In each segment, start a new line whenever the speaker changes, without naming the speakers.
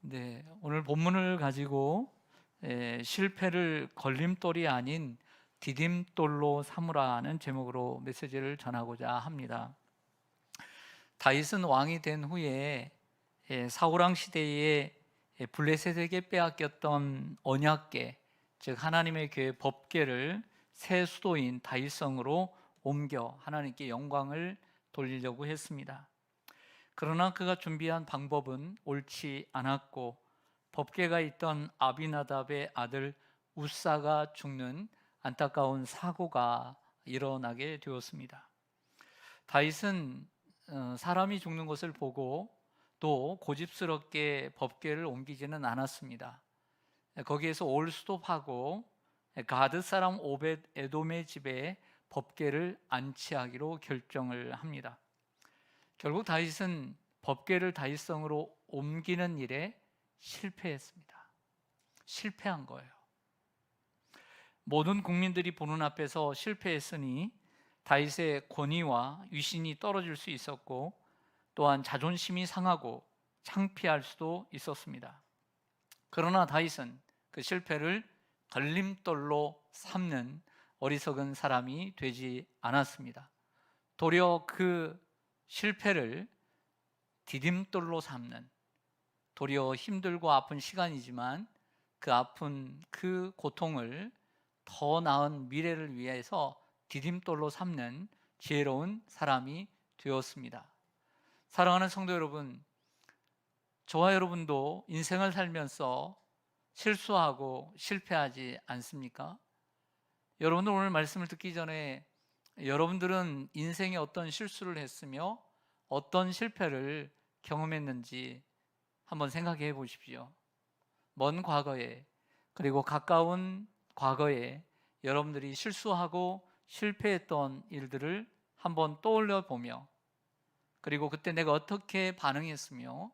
네, 오늘 본문을 가지고 실패를 걸림돌이 아닌 디딤돌로 삼으라는 제목으로 메시지를 전하고자 합니다. 다윗은 왕이 된 후에 사울왕 시대에 블레셋에게 빼앗겼던 언약궤, 즉 하나님의 교회 법궤를 새 수도인 다윗성으로 옮겨 하나님께 영광을 돌리려고 했습니다. 그러나 그가 준비한 방법은 옳지 않았고 법궤가 있던 아비나답의 아들 우사가 죽는 안타까운 사고가 일어나게 되었습니다. 다윗은 사람이 죽는 것을 보고 또 고집스럽게 법궤를 옮기지는 않았습니다. 거기에서 올스톱하고 가드 사람 오벳 에돔의 집에 법궤를 안치하기로 결정을 합니다. 결국 다윗은 법궤를 다윗성으로 옮기는 일에 실패했습니다. 실패한 거예요. 모든 국민들이 보는 앞에서 실패했으니 다윗의 권위와 위신이 떨어질 수 있었고 또한 자존심이 상하고 창피할 수도 있었습니다. 그러나 다윗은 그 실패를 걸림돌로 삼는 어리석은 사람이 되지 않았습니다. 도리어 그 실패를 디딤돌로 삼는, 도리어 힘들고 아픈 시간이지만 그 아픈 그 고통을 더 나은 미래를 위해서 디딤돌로 삼는 지혜로운 사람이 되었습니다. 사랑하는 성도 여러분, 저와 여러분도 인생을 살면서 실수하고 실패하지 않습니까? 여러분들 오늘 말씀을 듣기 전에 여러분들은 인생에 어떤 실수를 했으며 어떤 실패를 경험했는지 한번 생각해 보십시오. 먼 과거에 그리고 가까운 과거에 여러분들이 실수하고 실패했던 일들을 한번 떠올려 보며 그리고 그때 내가 어떻게 반응했으며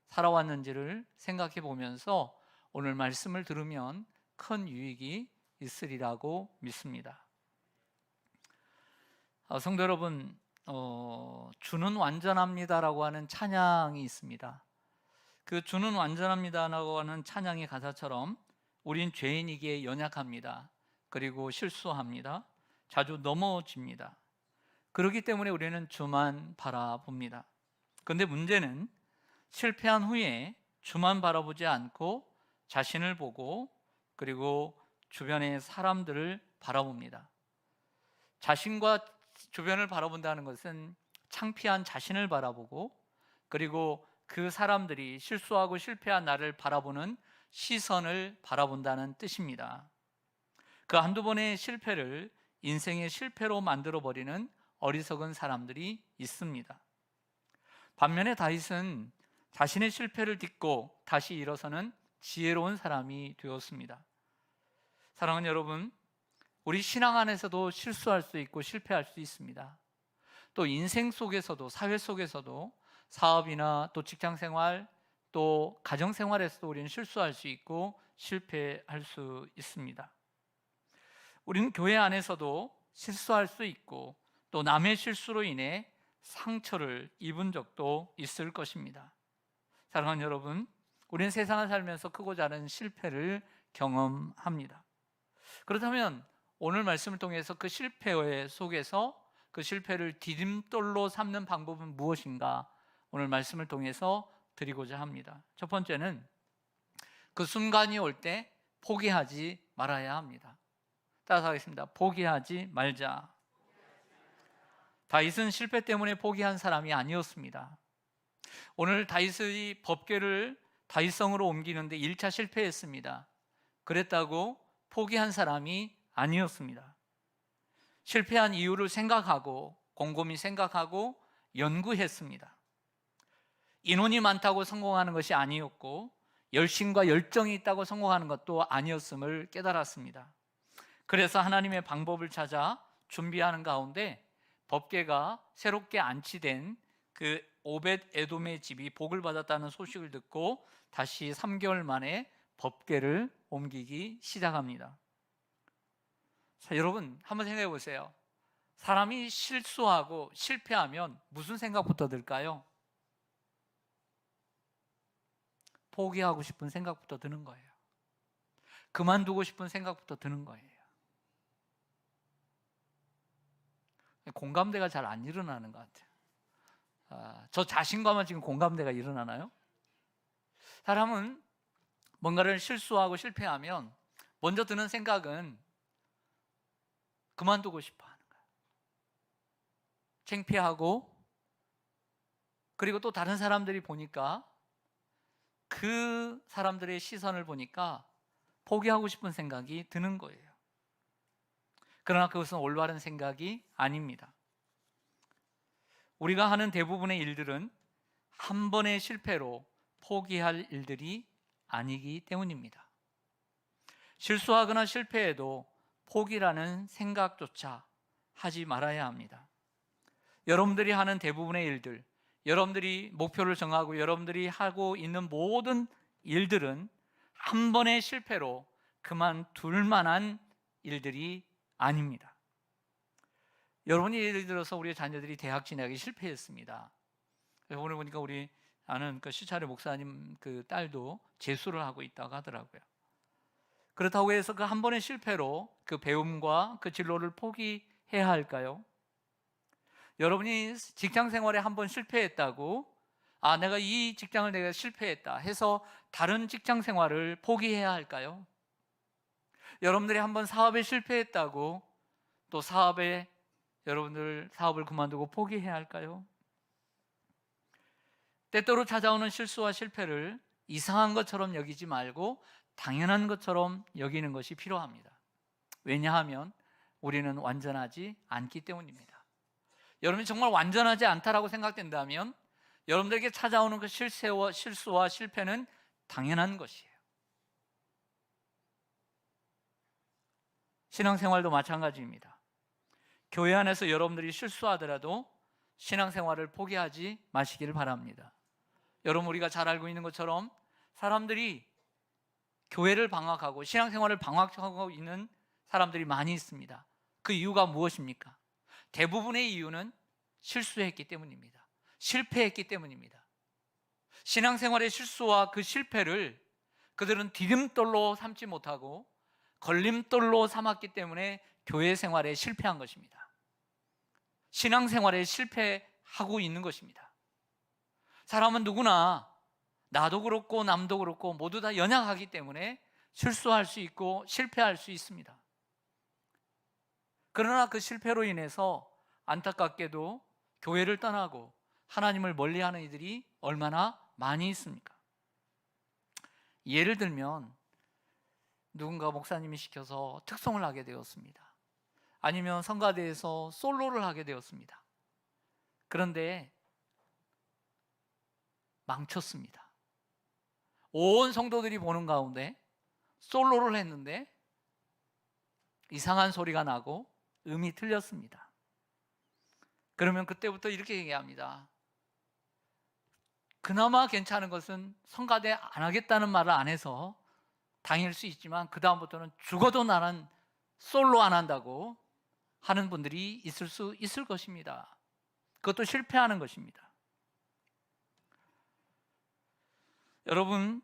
살아왔는지를 생각해 보면서 오늘 말씀을 들으면 큰 유익이 있으리라고 믿습니다. 성도 여러분, 주는 완전합니다라고 하는 찬양이 있습니다. 그 주는 완전합니다라고 하는 찬양의 가사처럼 우린 죄인이기에 연약합니다. 그리고 실수합니다. 자주 넘어집니다. 그렇기 때문에 우리는 주만 바라봅니다. 그런데 문제는 실패한 후에 주만 바라보지 않고 자신을 보고 그리고 주변의 사람들을 바라봅니다. 자신과 주변을 바라본다는 것은 창피한 자신을 바라보고 그리고 그 사람들이 실수하고 실패한 나를 바라보는 시선을 바라본다는 뜻입니다. 그 한두 번의 실패를 인생의 실패로 만들어버리는 어리석은 사람들이 있습니다. 반면에 다윗은 자신의 실패를 딛고 다시 일어서는 지혜로운 사람이 되었습니다. 사랑하는 여러분, 우리 신앙 안에서도 실수할 수 있고 실패할 수 있습니다. 또 인생 속에서도 사회 속에서도 사업이나 또 직장생활 또 가정생활에서도 우리는 실수할 수 있고 실패할 수 있습니다. 우리는 교회 안에서도 실수할 수 있고 또 남의 실수로 인해 상처를 입은 적도 있을 것입니다. 사랑하는 여러분, 우리는 세상을 살면서 크고 작은 실패를 경험합니다. 그렇다면 오늘 말씀을 통해서 그 실패 속에서 그 실패를 디딤돌로 삼는 방법은 무엇인가 오늘 말씀을 통해서 드리고자 합니다. 첫 번째는 그 순간이 올 때 포기하지 말아야 합니다. 따라서 하겠습니다. 포기하지 말자. 다윗은 실패 때문에 포기한 사람이 아니었습니다. 오늘 다윗의 법궤를 다윗성으로 옮기는데 1차 실패했습니다. 그랬다고 포기한 사람이 아니었습니다. 실패한 이유를 생각하고 곰곰이 생각하고 연구했습니다. 인원이 많다고 성공하는 것이 아니었고 열심과 열정이 있다고 성공하는 것도 아니었음을 깨달았습니다. 그래서 하나님의 방법을 찾아 준비하는 가운데 법궤가 새롭게 안치된 그 오벳 에돔의 집이 복을 받았다는 소식을 듣고 다시 3개월 만에 법궤를 옮기기 시작합니다. 자, 여러분 한번 생각해 보세요. 사람이 실수하고 실패하면 무슨 생각부터 들까요? 포기하고 싶은 생각부터 드는 거예요. 그만두고 싶은 생각부터 드는 거예요. 공감대가 잘 안 일어나는 것 같아요. 저 자신과만 지금 공감대가 일어나나요? 사람은 뭔가를 실수하고 실패하면 먼저 드는 생각은 그만두고 싶어 하는 거예요. 창피하고, 그리고 또 다른 사람들이 보니까, 그 사람들의 시선을 보니까 포기하고 싶은 생각이 드는 거예요. 그러나 그것은 올바른 생각이 아닙니다. 우리가 하는 대부분의 일들은 한 번의 실패로 포기할 일들이 아니기 때문입니다. 실수하거나 실패해도 포기라는 생각조차 하지 말아야 합니다. 여러분들이 하는 대부분의 일들, 여러분들이 목표를 정하고 여러분들이 하고 있는 모든 일들은 한 번의 실패로 그만둘 만한 일들이 아닙니다. 여러분이 예를 들어서 우리 자녀들이 대학 진학에 실패했습니다. 오늘 보니까 우리 아는 그 시차례 목사님 그 딸도 재수를 하고 있다고 하더라고요. 그렇다고 해서 그 한 번의 실패로 그 배움과 그 진로를 포기해야 할까요? 여러분이 직장 생활에 한 번 실패했다고, 내가 이 직장을 내가 실패했다 해서 다른 직장 생활을 포기해야 할까요? 여러분들이 한 번 사업에 실패했다고 또 여러분들 사업을 그만두고 포기해야 할까요? 때때로 찾아오는 실수와 실패를 이상한 것처럼 여기지 말고 당연한 것처럼 여기는 것이 필요합니다. 왜냐하면 우리는 완전하지 않기 때문입니다. 여러분이 정말 완전하지 않다라고 생각된다면 여러분들에게 찾아오는 그 실수와 실패는 당연한 것이에요. 신앙생활도 마찬가지입니다. 교회 안에서 여러분들이 실수하더라도 신앙생활을 포기하지 마시기를 바랍니다. 여러분, 우리가 잘 알고 있는 것처럼 사람들이 교회를 방학하고 신앙생활을 방학하고 있는 사람들이 많이 있습니다. 그 이유가 무엇입니까? 대부분의 이유는 실수했기 때문입니다. 실패했기 때문입니다. 신앙생활의 실수와 그 실패를 그들은 디딤돌로 삼지 못하고 걸림돌로 삼았기 때문에 교회 생활에 실패한 것입니다. 신앙생활에 실패하고 있는 것입니다. 사람은 누구나 나도 그렇고 남도 그렇고 모두 다 연약하기 때문에 실수할 수 있고 실패할 수 있습니다. 그러나 그 실패로 인해서 안타깝게도 교회를 떠나고 하나님을 멀리하는 이들이 얼마나 많이 있습니까? 예를 들면 누군가 목사님이 시켜서 특송을 하게 되었습니다. 아니면 성가대에서 솔로를 하게 되었습니다. 그런데 망쳤습니다. 온 성도들이 보는 가운데 솔로를 했는데 이상한 소리가 나고 음이 틀렸습니다. 그러면 그때부터 이렇게 얘기합니다. 그나마 괜찮은 것은 성가대 안 하겠다는 말을 안 해서 당일 수 있지만 그 다음부터는 죽어도 나는 솔로 안 한다고 하는 분들이 있을 수 있을 것입니다. 그것도 실패하는 것입니다. 여러분,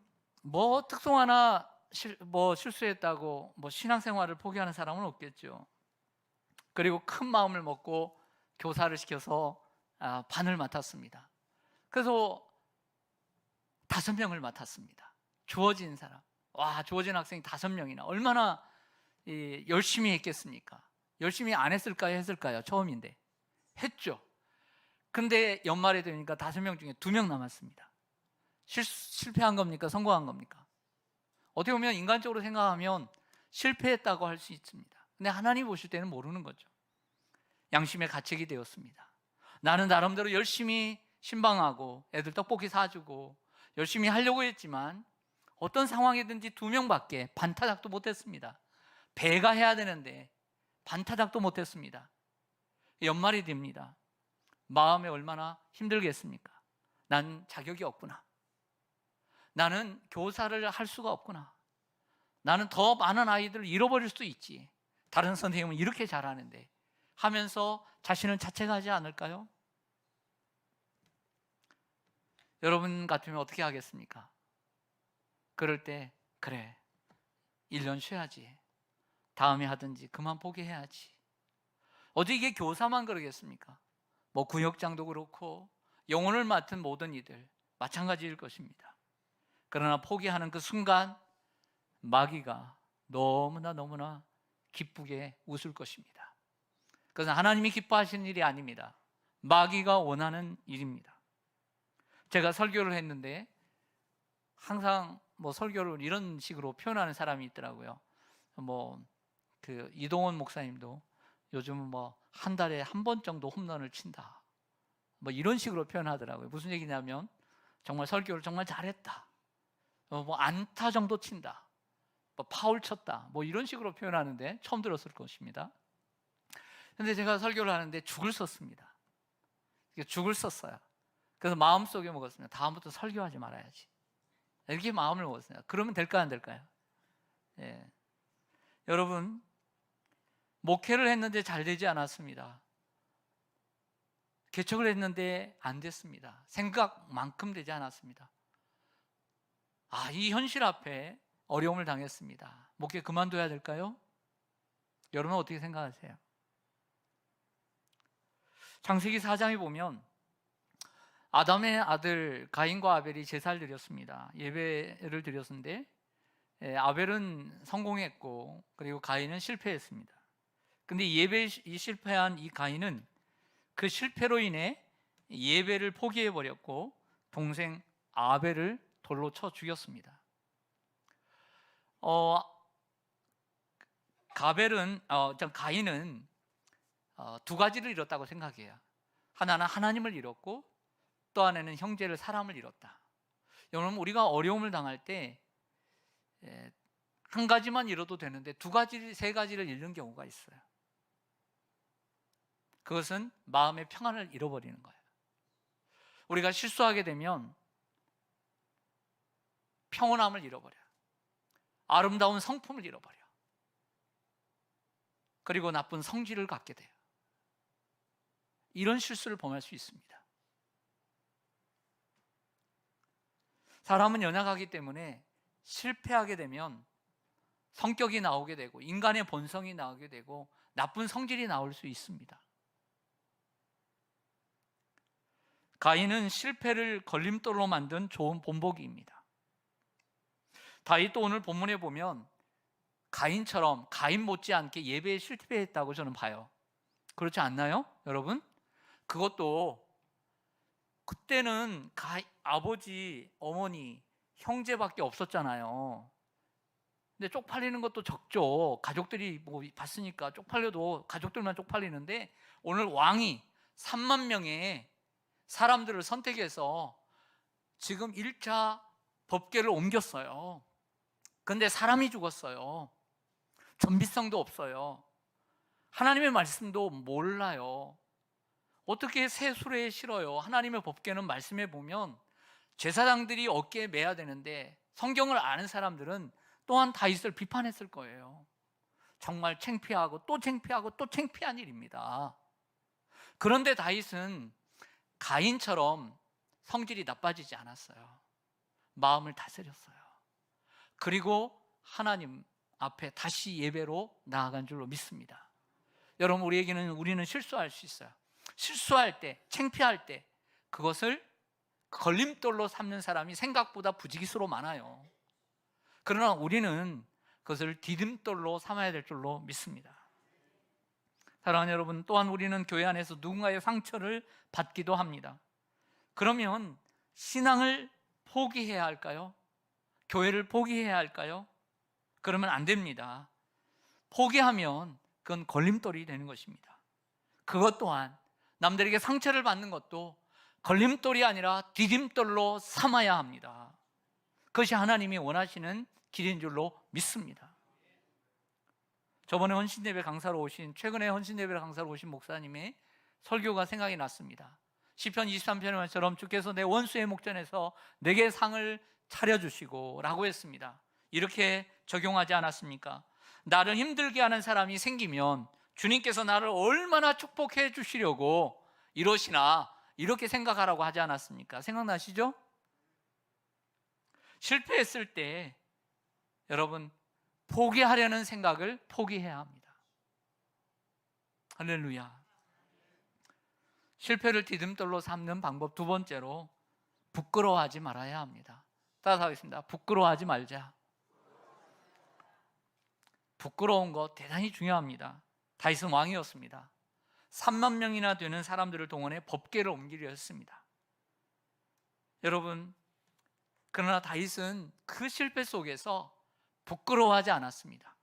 특송 하나 실수했다고 신앙생활을 포기하는 사람은 없겠죠. 그리고 큰 마음을 먹고 교사를 시켜서 반을 맡았습니다. 그래서 5명을 맡았습니다. 주어진 사람, 주어진 학생이 5명이나 얼마나 열심히 했겠습니까? 열심히 안 했을까요? 했을까요? 처음인데 했죠. 근데 연말에 되니까 5명 중에 2명 남았습니다. 실패한 겁니까? 성공한 겁니까? 어떻게 보면 인간적으로 생각하면 실패했다고 할 수 있습니다. 근데 하나님 보실 때는 모르는 거죠. 양심의 가책이 되었습니다. 나는 나름대로 열심히 신방하고 애들 떡볶이 사주고 열심히 하려고 했지만 어떤 상황이든지 2명밖에 반타작도 못했습니다. 배가 해야 되는데 반타작도 못했습니다. 연말이 됩니다. 마음에 얼마나 힘들겠습니까? 난 자격이 없구나. 나는 교사를 할 수가 없구나. 나는 더 많은 아이들을 잃어버릴 수도 있지. 다른 선생님은 이렇게 잘하는데 하면서 자신을 자책하지 않을까요? 여러분 같으면 어떻게 하겠습니까? 그럴 때 그래, 1년 쉬어야지, 다음에 하든지 그만 포기해야지. 어디 이게 교사만 그러겠습니까? 뭐 구역장도 그렇고 영혼을 맡은 모든 이들 마찬가지일 것입니다. 그러나 포기하는 그 순간 마귀가 너무나 기쁘게 웃을 것입니다. 그것은 하나님이 기뻐하시는 일이 아닙니다. 마귀가 원하는 일입니다. 제가 설교를 했는데 항상 뭐 설교를 이런 식으로 표현하는 사람이 있더라고요. 뭐 그 이동원 목사님도 요즘은 뭐 한 달에 한 번 정도 홈런을 친다, 뭐 이런 식으로 표현하더라고요. 무슨 얘기냐면 정말 설교를 정말 잘했다, 뭐 안타 정도 친다, 뭐 파울 쳤다, 뭐 이런 식으로 표현하는데 처음 들었을 것입니다. 근데 제가 설교를 하는데 죽을 썼습니다. 죽을 썼어요. 그래서 마음속에 먹었습니다. 다음부터 설교하지 말아야지, 이렇게 마음을 먹었어요. 그러면 될까요, 안 될까요? 예. 여러분, 목회를 했는데 잘 되지 않았습니다. 개척을 했는데 안 됐습니다. 생각만큼 되지 않았습니다. 이 현실 앞에 어려움을 당했습니다. 목회 그만둬야 될까요? 여러분은 어떻게 생각하세요? 창세기 4장에 보면 아담의 아들 가인과 아벨이 제사를 드렸습니다. 예배를 드렸는데 아벨은 성공했고 그리고 가인은 실패했습니다. 근데 예배에 실패한 이 가인은 그 실패로 인해 예배를 포기해 버렸고 동생 아벨을 돌로 쳐 죽였습니다. 가인은 두 가지를 잃었다고 생각해요. 하나는 하나님을 잃었고 또 하나는 형제를, 사람을 잃었다. 여러분, 우리가 어려움을 당할 때 한 가지만 잃어도 되는데 두 가지, 세 가지를 잃는 경우가 있어요. 그것은 마음의 평안을 잃어버리는 거예요. 우리가 실수하게 되면 평온함을 잃어버려요. 아름다운 성품을 잃어버려요. 그리고 나쁜 성질을 갖게 돼요. 이런 실수를 범할 수 있습니다. 사람은 연약하기 때문에 실패하게 되면 성격이 나오게 되고 인간의 본성이 나오게 되고 나쁜 성질이 나올 수 있습니다. 가인은 실패를 걸림돌로 만든 좋은 본보기입니다. 다윗도 오늘 본문에 보면 가인처럼, 가인 못지않게 예배에 실패했다고 저는 봐요. 그렇지 않나요, 여러분? 그것도 그때는 아버지, 어머니, 형제밖에 없었잖아요. 근데 쪽팔리는 것도 적죠. 가족들이 뭐 봤으니까 쪽팔려도 가족들만 쪽팔리는데 오늘 왕이 3만 명의 사람들을 선택해서 지금 1차 법궤를 옮겼어요. 근데 사람이 죽었어요. 전비성도 없어요. 하나님의 말씀도 몰라요. 어떻게 새 수레에 실어요? 하나님의 법궤는 말씀해 보면 제사장들이 어깨에 매야 되는데 성경을 아는 사람들은 또한 다윗을 비판했을 거예요. 정말 창피하고 또 창피하고 또 창피한 일입니다. 그런데 다윗은 가인처럼 성질이 나빠지지 않았어요. 마음을 다스렸어요. 그리고 하나님 앞에 다시 예배로 나아간 줄로 믿습니다. 여러분, 우리는 실수할 수 있어요. 실수할 때, 창피할 때 그것을 걸림돌로 삼는 사람이 생각보다 부지기수로 많아요. 그러나 우리는 그것을 디딤돌로 삼아야 될 줄로 믿습니다. 사랑하는 여러분, 또한 우리는 교회 안에서 누군가의 상처를 받기도 합니다. 그러면 신앙을 포기해야 할까요? 교회를 포기해야 할까요? 그러면 안 됩니다. 포기하면 그건 걸림돌이 되는 것입니다. 그것 또한 남들에게 상처를 받는 것도 걸림돌이 아니라 디딤돌로 삼아야 합니다. 그것이 하나님이 원하시는 길인 줄로 믿습니다. 저번에 최근에 헌신예배 강사로 오신 목사님의 설교가 생각이 났습니다. 시편 23편의 말처럼 주께서 내 원수의 목전에서 내게 상을 차려주시고 라고 했습니다. 이렇게 적용하지 않았습니까? 나를 힘들게 하는 사람이 생기면 주님께서 나를 얼마나 축복해 주시려고 이러시나, 이렇게 생각하라고 하지 않았습니까? 생각나시죠? 실패했을 때 여러분 포기하려는 생각을 포기해야 합니다. 할렐루야. 실패를 디딤돌로 삼는 방법 두 번째로 부끄러워하지 말아야 합니다. 따라서 하겠습니다. 부끄러워하지 말자. 부끄러운 거 대단히 중요합니다. 다윗은 왕이었습니다. 3만 명이나 되는 사람들을 동원해 법궤를 옮기려 했습니다. 여러분, 그러나 다윗은 그 실패 속에서 부끄러워하지 않았습니다.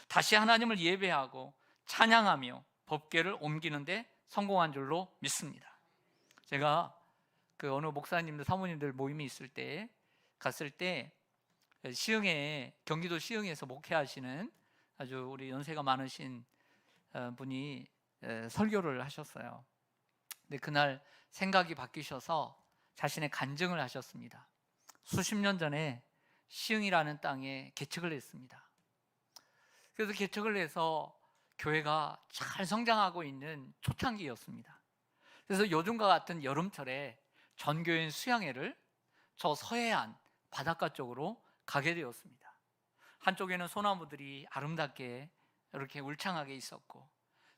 다시 하나님을 예배하고 찬양하며 법궤를 옮기는데 성공한 줄로 믿습니다. 제가 그 어느 목사님들, 사모님들 모임이 있을 때 갔을 때 시흥에, 경기도 시흥에서 목회하시는 아주 우리 연세가 많으신 분이 설교를 하셨어요. 근데 그날 생각이 바뀌셔서 자신의 간증을 하셨습니다. 수십 년 전에 시흥이라는 땅에 개척을 했습니다. 그래서 개척을 해서 교회가 잘 성장하고 있는 초창기였습니다. 그래서 요즘과 같은 여름철에 전교인 수양회를 저 서해안 바닷가 쪽으로 가게 되었습니다. 한쪽에는 소나무들이 아름답게 이렇게 울창하게 있었고,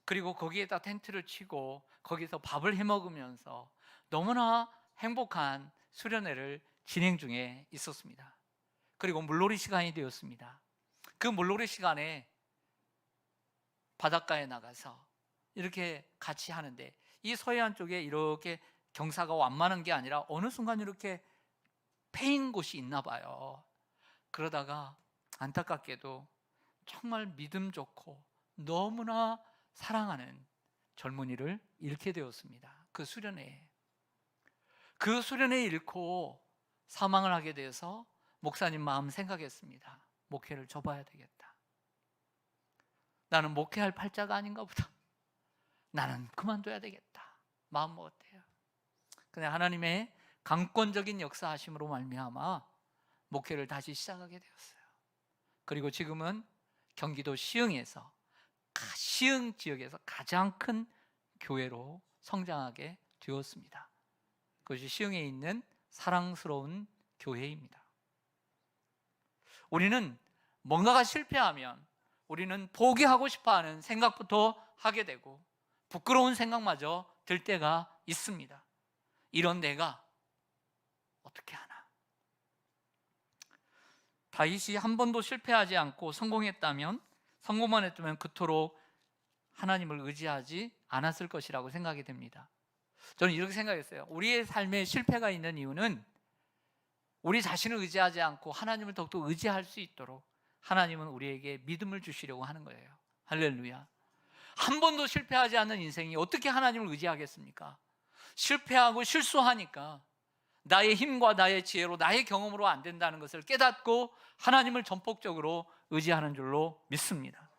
그리고 거기에다 텐트를 치고 거기서 밥을 해 먹으면서 너무나 행복한 수련회를 진행 중에 있었습니다. 그리고 물놀이 시간이 되었습니다. 그 물놀이 시간에 바닷가에 나가서 이렇게 같이 하는데, 이 서해안 쪽에 이렇게 경사가 완만한 게 아니라 어느 순간 이렇게 패인 곳이 있나 봐요. 그러다가 안타깝게도 정말 믿음 좋고 너무나 사랑하는 젊은이를 잃게 되었습니다. 그 수련회에. 그 수련회에 잃고 사망을 하게 돼서 목사님 마음 생각했습니다. 목회를 접어야 되겠다. 나는 목회할 팔자가 아닌가 보다. 나는 그만둬야 되겠다. 마음 먹었대요. 근데 하나님의 강권적인 역사하심으로 말미암아 목회를 다시 시작하게 되었어요. 그리고 지금은 경기도 시흥에서, 시흥 지역에서 가장 큰 교회로 성장하게 되었습니다. 그것이 시흥에 있는 사랑스러운 교회입니다. 우리는 뭔가가 실패하면 우리는 포기하고 싶어하는 생각부터 하게 되고 부끄러운 생각마저 들 때가 있습니다. 이런 내가 어떻게 하나? 다윗이 한 번도 실패하지 않고 성공만 했다면 그토록 하나님을 의지하지 않았을 것이라고 생각이 됩니다. 저는 이렇게 생각했어요. 우리의 삶에 실패가 있는 이유는 우리 자신을 의지하지 않고 하나님을 더욱더 의지할 수 있도록 하나님은 우리에게 믿음을 주시려고 하는 거예요. 할렐루야. 한 번도 실패하지 않는 인생이 어떻게 하나님을 의지하겠습니까? 실패하고 실수하니까 나의 힘과 나의 지혜로, 나의 경험으로 안 된다는 것을 깨닫고 하나님을 전폭적으로 의지하는 줄로 믿습니다.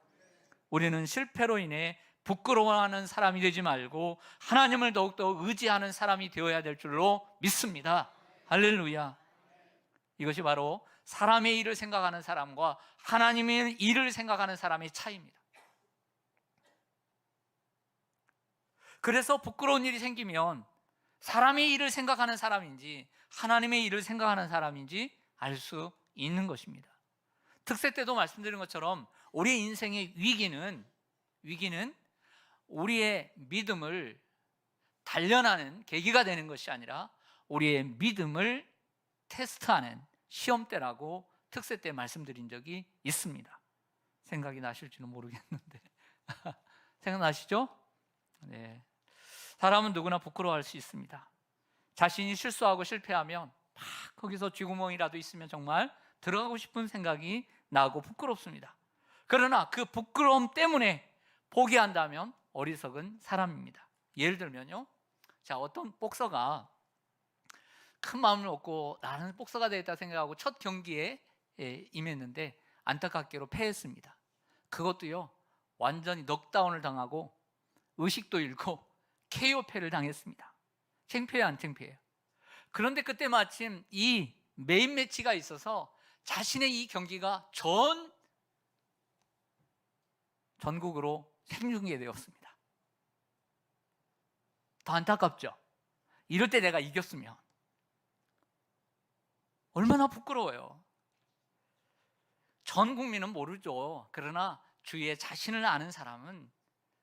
우리는 실패로 인해 부끄러워하는 사람이 되지 말고 하나님을 더욱더 의지하는 사람이 되어야 될 줄로 믿습니다. 할렐루야. 이것이 바로 사람의 일을 생각하는 사람과 하나님의 일을 생각하는 사람의 차이입니다. 그래서 부끄러운 일이 생기면 사람의 일을 생각하는 사람인지 하나님의 일을 생각하는 사람인지 알 수 있는 것입니다. 특세 때도 말씀드린 것처럼 우리의 인생의 위기는 우리의 믿음을 단련하는 계기가 되는 것이 아니라 우리의 믿음을 테스트하는 시험대라고 특세 때 말씀드린 적이 있습니다. 생각이 나실지는 모르겠는데 생각나시죠? 네. 사람은 누구나 부끄러워할 수 있습니다. 자신이 실수하고 실패하면 막 거기서 쥐구멍이라도 있으면 정말 들어가고 싶은 생각이 나고 부끄럽습니다. 그러나 그 부끄러움 때문에 포기한다면 어리석은 사람입니다. 예를 들면요, 자, 어떤 복서가 큰 마음을 먹고 나는 복서가 되겠다 생각하고 첫 경기에 임했는데 안타깝게로 패했습니다. 그것도요, 완전히 넉다운을 당하고 의식도 잃고 KO패를 당했습니다. 창피해요, 안 창피해요? 그런데 그때 마침 이 메인 매치가 있어서 자신의 이 경기가 전국으로 생중계되었습니다. 더 안타깝죠? 이럴 때 내가 이겼으면 얼마나 부끄러워요. 전 국민은 모르죠. 그러나 주위에 자신을 아는 사람은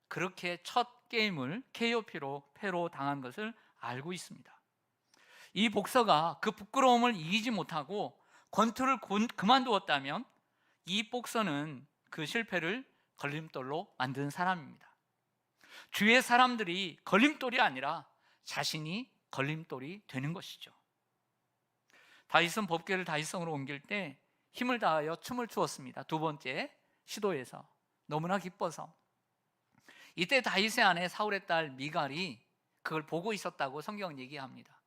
그렇게 첫 게임을 KOP로 패로 당한 것을 알고 있습니다. 이 복서가 그 부끄러움을 이기지 못하고 권투를 그만두었다면 이 복서는 그 실패를 걸림돌로 만든 사람입니다. 주위의 사람들이 걸림돌이 아니라 자신이 걸림돌이 되는 것이죠. 다윗은 법궤를 다윗성으로 옮길 때 힘을 다하여 춤을 추었습니다. 두 번째 시도에서 너무나 기뻐서. 이때 다윗의 아내 사울의 딸 미갈이 그걸 보고 있었다고 성경은 얘기합니다.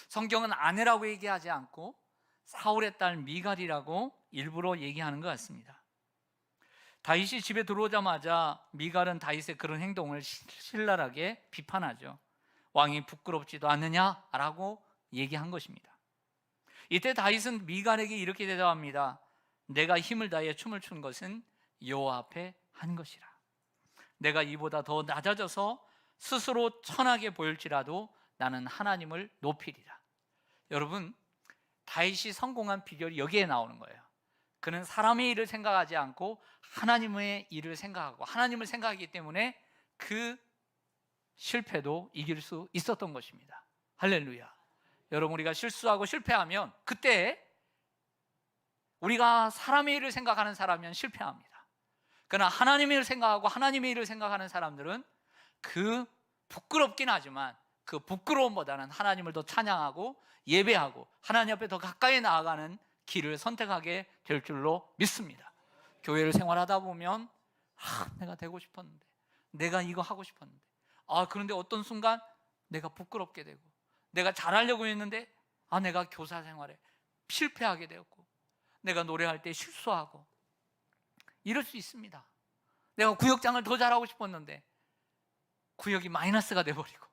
성경은 아내라고 얘기하지 않고 사울의 딸 미갈이라고 일부러 얘기하는 것 같습니다. 다윗이 집에 들어오자마자 미갈은 다윗의 그런 행동을 신랄하게 비판하죠. 왕이 부끄럽지도 않느냐라고 얘기한 것입니다. 이때 다윗은 미갈에게 이렇게 대답합니다. 내가 힘을 다해 춤을 춘 것은 여호와 앞에 한 것이라. 내가 이보다 더 낮아져서 스스로 천하게 보일지라도 나는 하나님을 높이리라. 여러분, 다윗이 성공한 비결이 여기에 나오는 거예요. 그는 사람의 일을 생각하지 않고 하나님의 일을 생각하고 하나님을 생각하기 때문에 그 실패도 이길 수 있었던 것입니다. 할렐루야. 여러분, 우리가 실수하고 실패하면 그때 우리가 사람의 일을 생각하는 사람이면 실패합니다. 그러나 하나님의 일을 생각하고 하나님의 일을 생각하는 사람들은 그 부끄럽긴 하지만 그 부끄러움보다는 하나님을 더 찬양하고 예배하고 하나님 앞에 더 가까이 나아가는 길을 선택하게 될 줄로 믿습니다. 교회를 생활하다 보면 내가 되고 싶었는데, 내가 이거 하고 싶었는데, 그런데 어떤 순간 내가 부끄럽게 되고, 내가 잘하려고 했는데 내가 교사 생활에 실패하게 되었고, 내가 노래할 때 실수하고, 이럴 수 있습니다. 내가 구역장을 더 잘하고 싶었는데 구역이 마이너스가 돼버리고,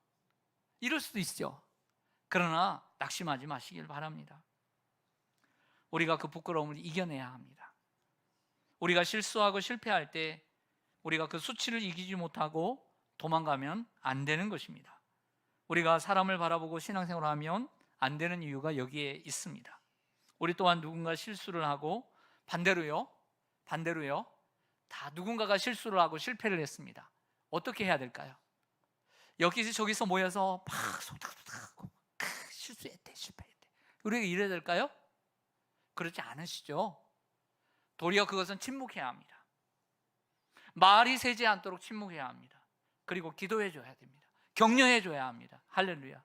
이럴 수도 있죠. 그러나 낙심하지 마시길 바랍니다. 우리가 그 부끄러움을 이겨내야 합니다. 우리가 실수하고 실패할 때 우리가 그 수치를 이기지 못하고 도망가면 안 되는 것입니다. 우리가 사람을 바라보고 신앙생활을 하면 안 되는 이유가 여기에 있습니다. 우리 또한 누군가 실수를 하고 반대로요, 다 누군가가 실수를 하고 실패를 했습니다. 어떻게 해야 될까요? 여기서 저기서 모여서 막 소탁소탁하고 실수했대, 실패했대, 우리가 이래야 될까요? 그렇지 않으시죠? 도리어 그것은 침묵해야 합니다. 말이 새지 않도록 침묵해야 합니다. 그리고 기도해 줘야 됩니다. 격려해 줘야 합니다. 할렐루야.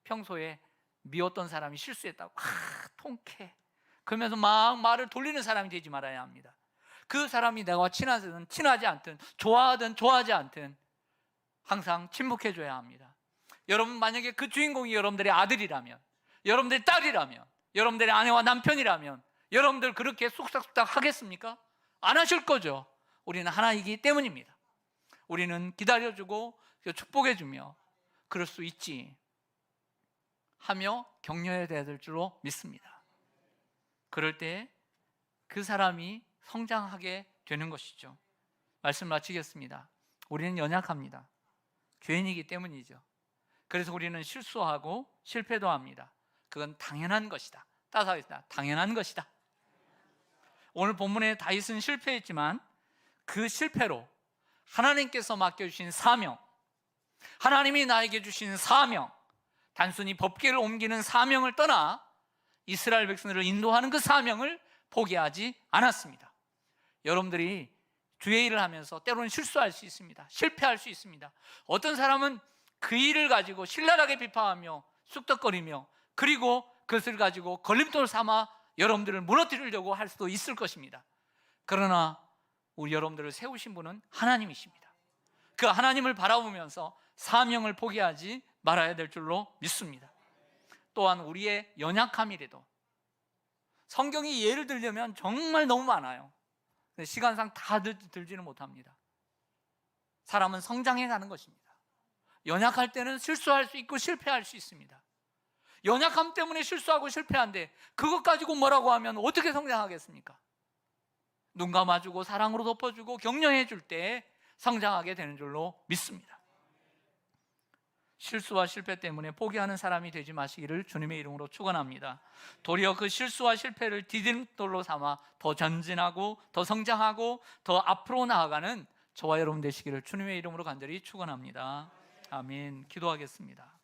평소에 미웠던 사람이 실수했다고 통쾌해, 그러면서 막 말을 돌리는 사람이 되지 말아야 합니다. 그 사람이 나와 친하든 친하지 않든, 좋아하든 좋아하지 않든 항상 침묵해 줘야 합니다. 여러분, 만약에 그 주인공이 여러분들의 아들이라면, 여러분들의 딸이라면, 여러분들의 아내와 남편이라면 여러분들 그렇게 쑥닥쑥닥 하겠습니까? 안 하실 거죠. 우리는 하나이기 때문입니다. 우리는 기다려주고 축복해주며 그럴 수 있지 하며 격려해야 될 줄로 믿습니다. 그럴 때 그 사람이 성장하게 되는 것이죠. 말씀 마치겠습니다. 우리는 연약합니다. 죄인이기 때문이죠. 그래서 우리는 실수하고 실패도 합니다. 그건 당연한 것이다. 따라하겠습니다. 당연한 것이다. 오늘 본문에 다윗은 실패했지만 그 실패로 하나님께서 맡겨주신 사명, 하나님이 나에게 주신 사명, 단순히 법궤를 옮기는 사명을 떠나 이스라엘 백성들을 인도하는 그 사명을 포기하지 않았습니다. 여러분들이 주의 일을 하면서 때로는 실수할 수 있습니다. 실패할 수 있습니다. 어떤 사람은 그 일을 가지고 신랄하게 비판하며 쑥덕거리며 그리고 그것을 가지고 걸림돌 삼아 여러분들을 무너뜨리려고 할 수도 있을 것입니다. 그러나 우리 여러분들을 세우신 분은 하나님이십니다. 그 하나님을 바라보면서 사명을 포기하지 말아야 될 줄로 믿습니다. 또한 우리의 연약함이라도, 성경이 예를 들려면 정말 너무 많아요. 근데 시간상 다 들지는 못합니다. 사람은 성장해 가는 것입니다. 연약할 때는 실수할 수 있고 실패할 수 있습니다. 연약함 때문에 실수하고 실패한데 그것 가지고 뭐라고 하면 어떻게 성장하겠습니까? 눈 감아주고 사랑으로 덮어주고 격려해 줄 때 성장하게 되는 줄로 믿습니다. 실수와 실패 때문에 포기하는 사람이 되지 마시기를 주님의 이름으로 축원합니다. 도리어 그 실수와 실패를 디딤돌로 삼아 더 전진하고 더 성장하고 더 앞으로 나아가는 저와 여러분 되시기를 주님의 이름으로 간절히 축원합니다. 아멘. 기도하겠습니다.